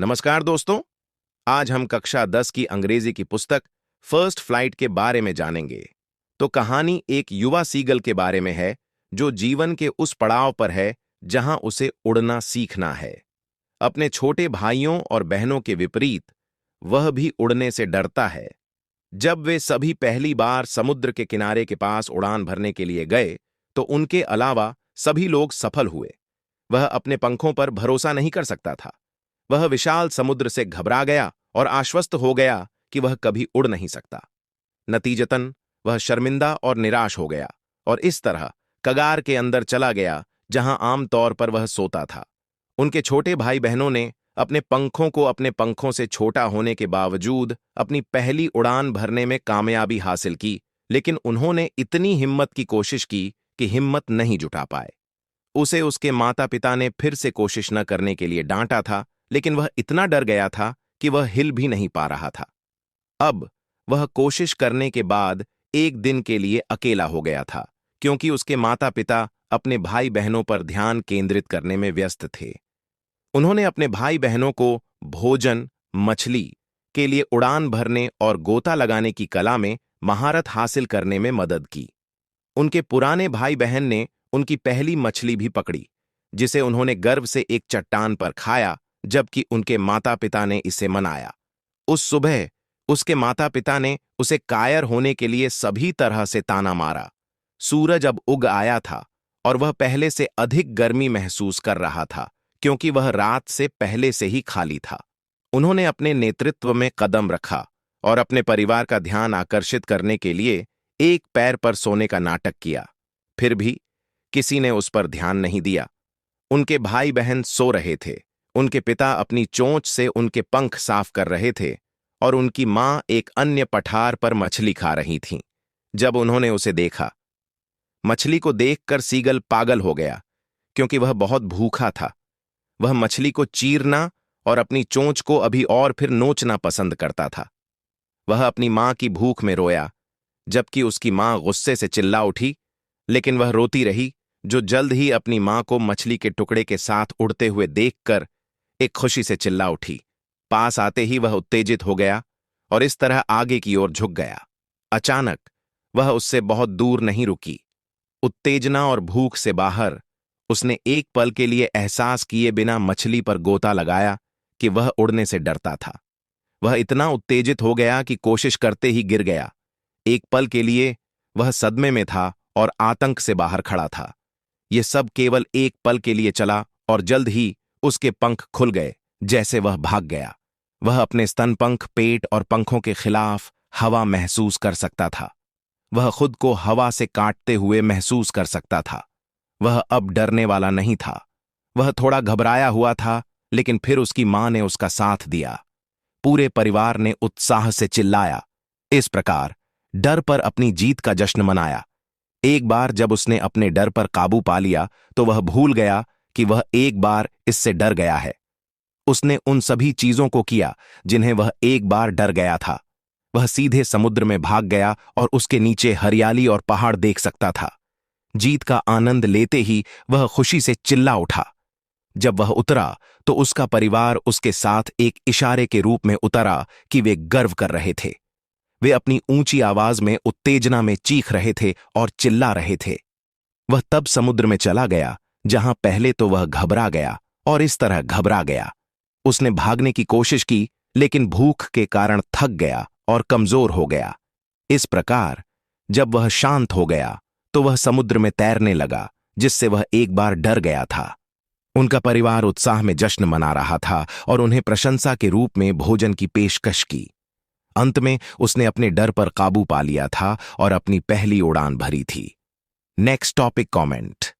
नमस्कार दोस्तों। आज हम कक्षा 10 की अंग्रेजी की पुस्तक फर्स्ट फ्लाइट के बारे में जानेंगे। तो कहानी एक युवा सीगल के बारे में है जो जीवन के उस पड़ाव पर है जहां उसे उड़ना सीखना है। अपने छोटे भाइयों और बहनों के विपरीत वह भी उड़ने से डरता है। जब वे सभी पहली बार समुद्र के किनारे के पास उड़ान भरने के लिए गए तो उनके अलावा सभी लोग सफल हुए। वह अपने पंखों पर भरोसा नहीं कर सकता था। वह विशाल समुद्र से घबरा गया और आश्वस्त हो गया कि वह कभी उड़ नहीं सकता। नतीजतन वह शर्मिंदा और निराश हो गया और इस तरह कगार के अंदर चला गया जहां आमतौर पर वह सोता था। उनके छोटे भाई बहनों ने अपने पंखों को अपने पंखों से छोटा होने के बावजूद अपनी पहली उड़ान भरने में कामयाबी हासिल की, लेकिन उन्होंने इतनी हिम्मत की कोशिश की कि हिम्मत नहीं जुटा पाए। उसे उसके माता पिता ने फिर से कोशिश न करने के लिए डांटा था, लेकिन वह इतना डर गया था कि वह हिल भी नहीं पा रहा था। अब वह कोशिश करने के बाद एक दिन के लिए अकेला हो गया था, क्योंकि उसके माता पिता अपने भाई बहनों पर ध्यान केंद्रित करने में व्यस्त थे। उन्होंने अपने भाई बहनों को भोजन, मछली के लिए उड़ान भरने और गोता लगाने की कला में महारत हासिल करने में मदद की। उनके पुराने भाई बहन ने उनकी पहली मछली भी पकड़ी, जिसे उन्होंने गर्व से एक चट्टान पर खाया, जबकि उनके माता पिता ने इसे मनाया। उस सुबह उसके माता पिता ने उसे कायर होने के लिए सभी तरह से ताना मारा। सूरज अब उग आया था और वह पहले से अधिक गर्मी महसूस कर रहा था, क्योंकि वह रात से पहले से ही खाली था। उन्होंने अपने नेतृत्व में कदम रखा और अपने परिवार का ध्यान आकर्षित करने के लिए एक पैर पर सोने का नाटक किया। फिर भी किसी ने उस पर ध्यान नहीं दिया। उनके भाई बहन सो रहे थे, उनके पिता अपनी चोंच से उनके पंख साफ कर रहे थे और उनकी मां एक अन्य पठार पर मछली खा रही थीं। जब उन्होंने उसे देखा, मछली को देखकर सीगल पागल हो गया, क्योंकि वह बहुत भूखा था। वह मछली को चीरना और अपनी चोंच को अभी और फिर नोचना पसंद करता था। वह अपनी मां की भूख में रोया, जबकि उसकी मां गुस्से से चिल्ला उठी, लेकिन वह रोती रही, जो जल्द ही अपनी मां को मछली के टुकड़े के साथ उड़ते हुए देखकर एक खुशी से चिल्ला उठी। पास आते ही वह उत्तेजित हो गया और इस तरह आगे की ओर झुक गया। अचानक वह उससे बहुत दूर नहीं रुकी। उत्तेजना और भूख से बाहर उसने एक पल के लिए एहसास किए बिना मछली पर गोता लगाया कि वह उड़ने से डरता था। वह इतना उत्तेजित हो गया कि कोशिश करते ही गिर गया। एक पल के लिए वह सदमे में था और आतंक से बाहर खड़ा था। यह सब केवल एक पल के लिए चला और जल्द ही उसके पंख खुल गए, जैसे वह भाग गया। वह अपने स्तनपंख, पेट और पंखों के खिलाफ हवा महसूस कर सकता था। वह खुद को हवा से काटते हुए महसूस कर सकता था। वह अब डरने वाला नहीं था। वह थोड़ा घबराया हुआ था, लेकिन फिर उसकी मां ने उसका साथ दिया। पूरे परिवार ने उत्साह से चिल्लाया। इस प्रकार डर पर अपनी जीत का जश्न मनाया। एक बार जब उसने अपने डर पर काबू पा लिया तो वह भूल गया कि वह एक बार इससे डर गया है। उसने उन सभी चीजों को किया जिन्हें वह एक बार डर गया था। वह सीधे समुद्र में भाग गया और उसके नीचे हरियाली और पहाड़ देख सकता था। जीत का आनंद लेते ही वह खुशी से चिल्ला उठा। जब वह उतरा तो उसका परिवार उसके साथ एक इशारे के रूप में उतरा कि वे गर्व कर रहे थे। वे अपनी ऊंची आवाज में उत्तेजना में चीख रहे थे और चिल्ला रहे थे। वह तब समुद्र में चला गया जहां पहले तो वह घबरा गया और इस तरह घबरा गया। उसने भागने की कोशिश की, लेकिन भूख के कारण थक गया और कमजोर हो गया। इस प्रकार जब वह शांत हो गया तो वह समुद्र में तैरने लगा, जिससे वह एक बार डर गया था। उनका परिवार उत्साह में जश्न मना रहा था और उन्हें प्रशंसा के रूप में भोजन की पेशकश की। अंत में उसने अपने डर पर काबू पा लिया था और अपनी पहली उड़ान भरी थी। Next topic comment.